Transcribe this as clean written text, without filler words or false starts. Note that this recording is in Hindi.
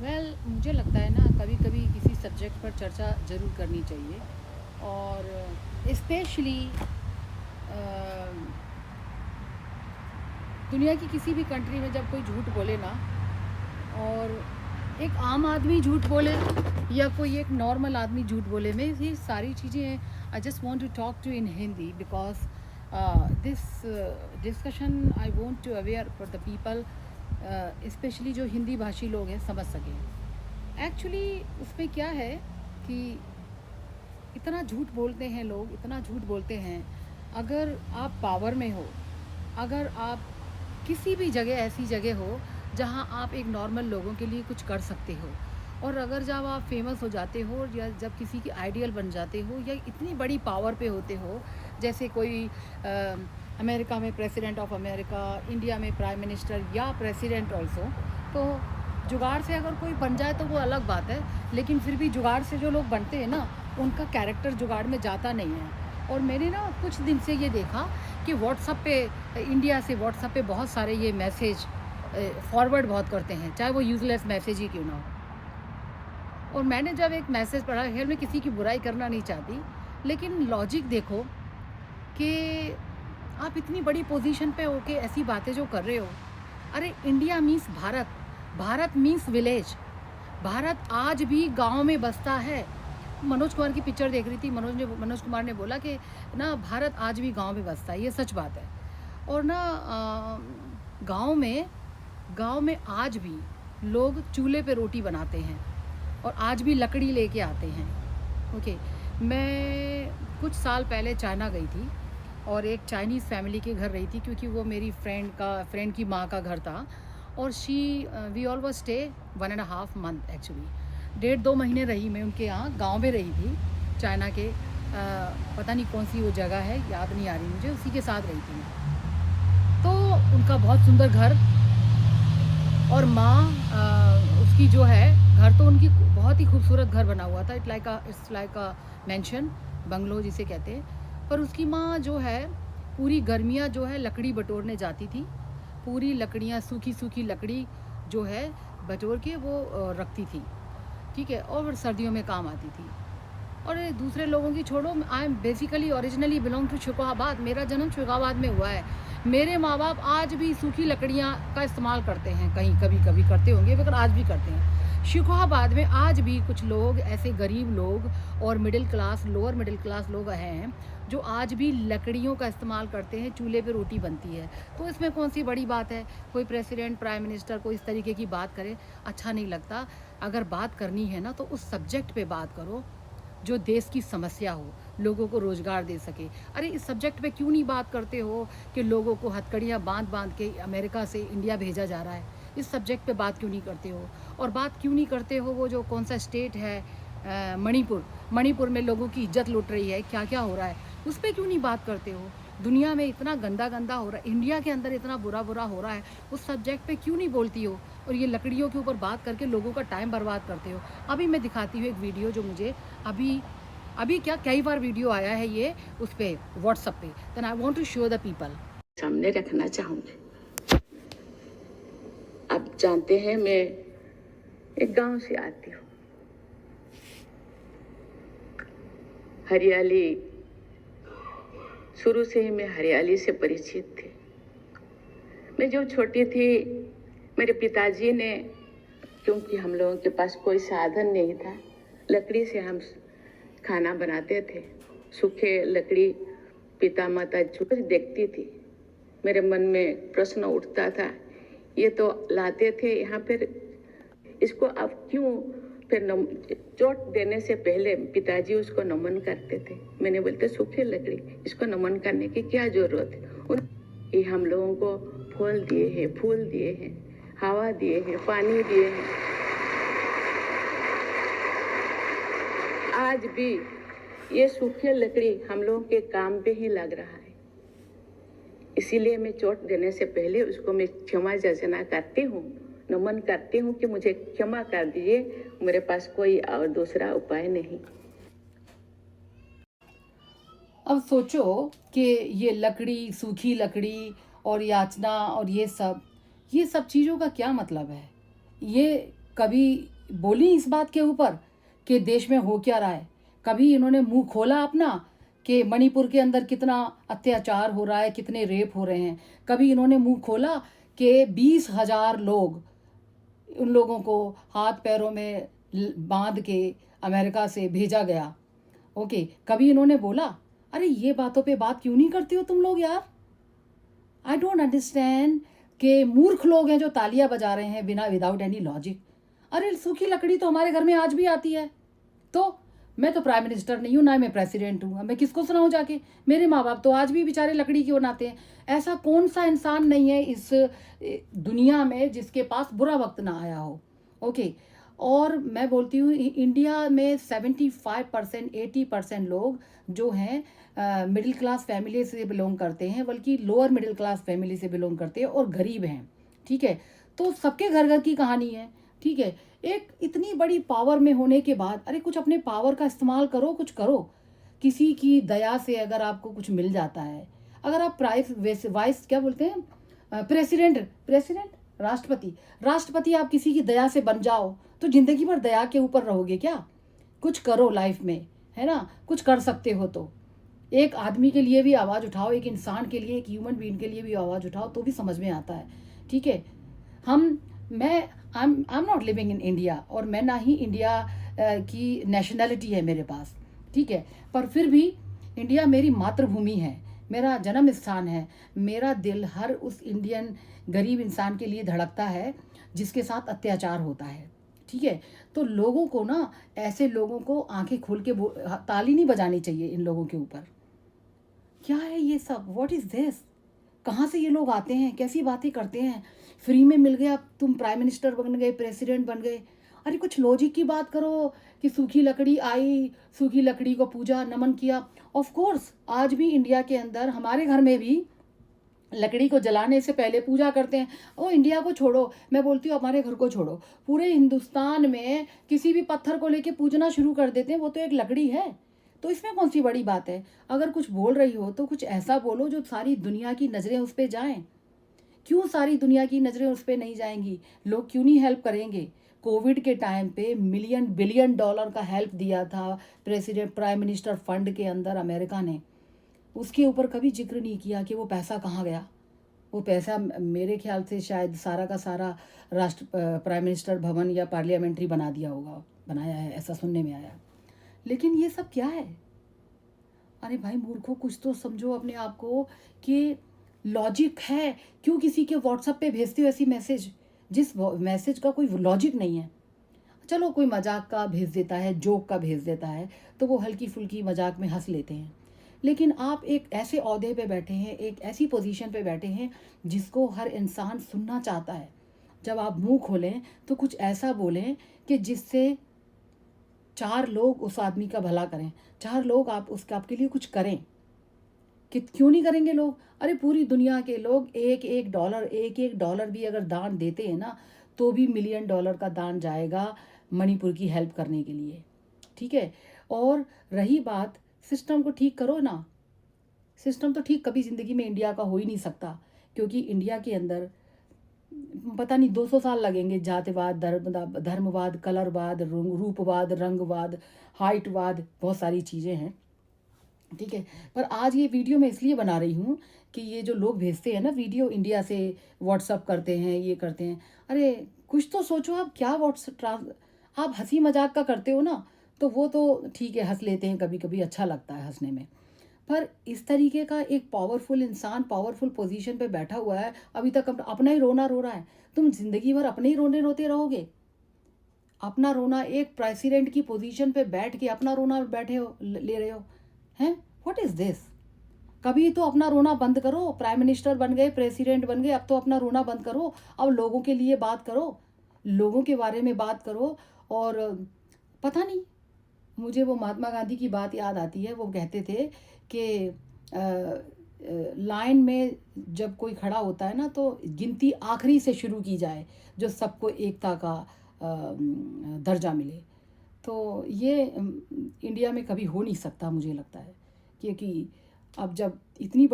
मुझे लगता है ना कभी कभी किसी सब्जेक्ट पर चर्चा ज़रूर करनी चाहिए। और स्पेशली दुनिया की किसी भी कंट्री में जब कोई झूठ बोले ना, और एक आम आदमी झूठ बोले या कोई एक नॉर्मल आदमी झूठ बोले, में ये सारी चीज़ें I just want to talk to in Hindi because this discussion I want to aware for the people, specially जो हिंदी भाषी लोग हैं समझ सकें। एक्चुअली उसमें क्या है कि इतना झूठ बोलते हैं लोग, इतना झूठ बोलते हैं। अगर आप पावर में हो, अगर आप किसी भी जगह ऐसी जगह हो जहां आप एक नॉर्मल लोगों के लिए कुछ कर सकते हो, और अगर जब आप फेमस हो जाते हो या जब किसी की आइडियल बन जाते हो या इतनी बड़ी पावर पे होते हो, जैसे कोई अमेरिका में प्रेसिडेंट ऑफ अमेरिका, इंडिया में प्राइम मिनिस्टर या प्रेसिडेंट ऑल्सो, तो जुगाड़ से अगर कोई बन जाए तो वो अलग बात है। लेकिन फिर भी जुगाड़ से जो लोग बनते हैं ना, उनका कैरेक्टर जुगाड़ में जाता नहीं है। और मैंने ना कुछ दिन से ये देखा कि व्हाट्सअप पे, इंडिया से व्हाट्सअप पे बहुत सारे ये मैसेज फॉरवर्ड बहुत करते हैं, चाहे वो यूज़लेस मैसेज ही क्यों ना हो। और मैंने जब एक मैसेज पढ़ा, खैर मैं किसी की बुराई करना नहीं चाहती, लेकिन लॉजिक देखो कि आप इतनी बड़ी पोजीशन पे होके ऐसी बातें जो कर रहे हो। अरे India means Bharat, Bharat means village, Bharat आज भी गांव में बसता है। मनोज कुमार की पिक्चर देख रही थी, मनोज कुमार ने बोला कि ना भारत आज भी गांव में बसता है, ये सच बात है। और ना गांव में गांव में आज भी लोग चूल्हे पे रोटी बनाते हैं और आज भी लकड़ी लेके आते हैं। ओके, मैं कुछ साल पहले चाइना गई थी और एक चाइनीज़ फैमिली के घर रही थी, क्योंकि वो मेरी फ्रेंड की माँ का घर था। और we always stay 1.5 month actually, 1.5-2 महीने रही मैं उनके यहाँ, गांव में रही थी चाइना के। पता नहीं कौन सी वो जगह है, याद नहीं आ रही मुझे, उसी के साथ रही थी मैं। तो उनका बहुत सुंदर घर, और माँ उसकी जो है, घर तो उनकी बहुत ही खूबसूरत घर बना हुआ था, it's like a mention, bungalow जिसे कहते हैं। पर उसकी माँ जो है पूरी गर्मियाँ जो है लकड़ी बटोरने जाती थी, पूरी लकड़ियाँ, सूखी सूखी लकड़ी जो है बटोर के वो रखती थी, ठीक है, और सर्दियों में काम आती थी। और दूसरे लोगों की छोड़ो, I am basically originally belong to Shugabad, मेरा जन्म शुगाबाद में हुआ है। मेरे माँ बाप आज भी सूखी लकड़ियाँ का इस्तेमाल करते हैं, कहीं कभी कभी करते होंगे मगर आज भी करते हैं। शुगाबाद में आज भी कुछ लोग, ऐसे गरीब लोग और middle class, lower middle class लोग हैं जो आज भी लकड़ियों का इस्तेमाल करते हैं, चूल्हे पे रोटी बनती है। तो इसमें कौन सी बड़ी बात है? कोई प्रेसिडेंट, प्राइम मिनिस्टर कोई इस तरीके की बात करे, अच्छा नहीं लगता। अगर बात करनी है ना तो उस सब्जेक्ट पे बात करो जो देश की समस्या हो, लोगों को रोज़गार दे सके। अरे इस सब्जेक्ट पे क्यों नहीं बात करते हो कि लोगों को हथकड़ियाँ बांध बांध के अमेरिका से इंडिया भेजा जा रहा है? इस सब्जेक्ट पे बात क्यों नहीं करते हो? और बात क्यों नहीं करते हो वो जो कौन सा स्टेट है, मणिपुर, मणिपुर में लोगों की इज्जत लुट रही है, क्या क्या हो रहा है, उस पर क्यों नहीं बात करते हो? दुनिया में इतना गंदा गंदा हो रहा है, इंडिया के अंदर इतना बुरा बुरा हो रहा है, उस सब्जेक्ट पे क्यों नहीं बोलती हो? और ये लकड़ियों के ऊपर बात करके लोगों का टाइम बर्बाद करते हो। अभी मैं दिखाती हूँ एक वीडियो जो मुझे अभी अभी क्या कई बार वीडियो आया है ये उस पे, व्हाट्सएप पे, then I want to show the people, सामने रखना चाहूँगी। आप जानते हैं मैं एक गांव से आती हूँ, हरियाली, शुरू से ही मैं हरियाली से परिचित थी। मैं जब छोटी थी, मेरे पिताजी ने, क्योंकि हम लोगों के पास कोई साधन नहीं था, लकड़ी से हम खाना बनाते थे, सूखे लकड़ी। पिता माता जो देखती थी, मेरे मन में प्रश्न उठता था, ये तो लाते थे यहाँ पर, इसको अब क्यों? फिर चोट देने से पहले पिताजी उसको नमन करते थे। मैंने बोलते सूखे लकड़ी, इसको नमन करने की क्या जरूरत है? ये हम लोगों को फल दिए हैं, फूल दिए हैं, हवा दिए हैं, पानी दिए हैं। आज भी ये सूखे लकड़ी हम लोगों के काम पे ही लग रहा है। इसीलिए मैं चोट देने से पहले उसको मैं क्षमा याचना करती हूँ, नमन करती हूँ कि मुझे क्षमा कर दीजिए, मेरे पास कोई और दूसरा उपाय नहीं। अब सोचो कि ये लकड़ी, सूखी लकड़ी और याचना और ये सब चीज़ों का क्या मतलब है? ये कभी बोली इस बात के ऊपर कि देश में हो क्या रहा है? कभी इन्होंने मुंह खोला अपना कि मणिपुर के अंदर कितना अत्याचार हो रहा है, कितने रेप हो रहे हैं? कभी इन्होंने मुंह खोला कि 20,000 लोग, उन लोगों को हाथ पैरों में बांध के अमेरिका से भेजा गया? ओके, कभी इन्होंने बोला? अरे ये बातों पे बात क्यों नहीं करती हो तुम लोग यार? आई डोंट अंडरस्टैंड कि मूर्ख लोग हैं जो तालियां बजा रहे हैं बिना, विदाउट एनी लॉजिक। अरे सूखी लकड़ी तो हमारे घर में आज भी आती है। तो मैं तो प्राइम मिनिस्टर नहीं हूँ, ना मैं प्रेसिडेंट हूँ, मैं किसको सुनाऊँ जाके? मेरे माँ बाप तो आज भी बेचारे लकड़ी की बनाते हैं। ऐसा कौन सा इंसान नहीं है इस दुनिया में जिसके पास बुरा वक्त ना आया हो? ओके, और मैं बोलती हूँ इंडिया में 75% 80% लोग जो हैं मिडिल क्लास फैमिली से बिलोंग करते हैं, बल्कि लोअर मिडिल क्लास फैमिली से बिलोंग करते हैं और गरीब हैं। ठीक है, तो सबके घर घर की कहानी है। ठीक है, एक इतनी बड़ी पावर में होने के बाद अरे कुछ अपने पावर का इस्तेमाल करो, कुछ करो। किसी की दया से अगर आपको कुछ मिल जाता है, अगर आप वाइस क्या बोलते हैं, प्रेसिडेंट राष्ट्रपति आप किसी की दया से बन जाओ तो जिंदगी भर दया के ऊपर रहोगे क्या? कुछ करो लाइफ में, है ना? कुछ कर सकते हो तो एक आदमी के लिए भी आवाज़ उठाओ, एक इंसान के लिए, एक ह्यूमन बीइंग के लिए भी आवाज़ उठाओ, तो भी समझ में आता है। ठीक है, हम मैं I am not living in India, और मैं ना ही इंडिया की नेशनैलिटी है मेरे पास। ठीक है, पर फिर भी इंडिया मेरी मातृभूमि है, मेरा जन्म स्थान है। मेरा दिल हर उस इंडियन गरीब इंसान के लिए धड़कता है जिसके साथ अत्याचार होता है। ठीक है, तो लोगों को ना, ऐसे लोगों को आंखें खोल के ताली नहीं बजानी चाहिए इन लोगों के ऊपर। क्या है ये सब? What is this? कहाँ से ये लोग आते हैं? कैसी बातें करते हैं? फ्री में मिल गया, तुम प्राइम मिनिस्टर बन गए, प्रेसिडेंट बन गए। अरे कुछ लॉजिक की बात करो कि सूखी लकड़ी आई, सूखी लकड़ी को पूजा नमन किया। ऑफ कोर्स आज भी इंडिया के अंदर, हमारे घर में भी लकड़ी को जलाने से पहले पूजा करते हैं। ओ इंडिया को छोड़ो, मैं बोलती हूँ हमारे घर को छोड़ो, पूरे हिंदुस्तान में किसी भी पत्थर को लेके पूजना शुरू कर देते हैं, वो तो एक लकड़ी है। तो इसमें कौन सी बड़ी बात है? अगर कुछ बोल रही हो तो कुछ ऐसा बोलो जो सारी दुनिया की नज़रें उस पर जाएं। क्यों सारी दुनिया की नज़रें उस पर नहीं जाएंगी? लोग क्यों नहीं हेल्प करेंगे? कोविड के टाइम पे मिलियन बिलियन डॉलर का हेल्प दिया था प्रेसिडेंट प्राइम मिनिस्टर फंड के अंदर अमेरिका ने। उसके ऊपर कभी जिक्र नहीं किया कि वो पैसा कहाँ गया। वो पैसा मेरे ख्याल से शायद सारा का सारा प्राइम मिनिस्टर भवन या पार्लियामेंट्री बना दिया होगा, बनाया है, ऐसा सुनने में आया। लेकिन ये सब क्या है? अरे भाई मूर्खों, कुछ तो समझो अपने आप को कि लॉजिक है। क्यों किसी के व्हाट्सएप पे भेजते हो ऐसी मैसेज जिस मैसेज का कोई लॉजिक नहीं है? चलो कोई मजाक का भेज देता है, जोक का भेज देता है, तो वो हल्की फुल्की मजाक में हंस लेते हैं। लेकिन आप एक ऐसे ओहदे पे बैठे हैं, एक ऐसी पोजीशन पे बैठे हैं जिसको हर इंसान सुनना चाहता है। जब आप मुंह खोलें तो कुछ ऐसा बोलें कि जिससे 4 लोग उस आदमी का भला करें, 4 लोग आपके लिए कुछ करें। कि क्यों नहीं करेंगे लोग? अरे पूरी दुनिया के लोग एक एक डॉलर भी अगर दान देते हैं ना, तो भी मिलियन डॉलर का दान जाएगा मणिपुर की हेल्प करने के लिए। ठीक है, और रही बात, सिस्टम को ठीक करो ना। सिस्टम तो ठीक कभी ज़िंदगी में इंडिया का हो ही नहीं सकता, क्योंकि इंडिया के अंदर पता नहीं 200 साल लगेंगे। जातिवाद, धर्मवाद, कलरवाद, रूपवाद, रंगवाद, हाइटवाद, बहुत सारी चीज़ें हैं। ठीक है, पर आज ये वीडियो मैं इसलिए बना रही हूँ कि ये जो लोग भेजते हैं ना वीडियो, इंडिया से व्हाट्सअप करते हैं, ये करते हैं, अरे कुछ तो सोचो आप। क्या आप हंसी मजाक का करते हो ना, तो वो तो ठीक है, हंस लेते हैं, कभी कभी अच्छा लगता है हंसने में। पर इस तरीके का एक पावरफुल इंसान पावरफुल पोजीशन पे बैठा हुआ है, अभी तक अपना ही रोना रो रहा है। तुम जिंदगी भर अपने ही रोने रोते रहोगे? अपना रोना, एक प्रेसिडेंट की पोजीशन पे बैठ के अपना रोना बैठे हो, ले रहे हो हैं? What is this? कभी तो अपना रोना बंद करो। प्राइम मिनिस्टर बन गए, प्रेसिडेंट बन गए, अब तो अपना रोना बंद करो। अब लोगों के लिए बात करो, लोगों के बारे में बात करो। और पता नहीं, मुझे वो महात्मा गांधी की बात याद आती है। वो कहते थे कि लाइन में जब कोई खड़ा होता है ना, तो गिनती आखिरी से शुरू की जाए, जो सबको एकता का दर्जा मिले। तो ये इंडिया में कभी हो नहीं सकता मुझे लगता है, क्योंकि अब जब इतनी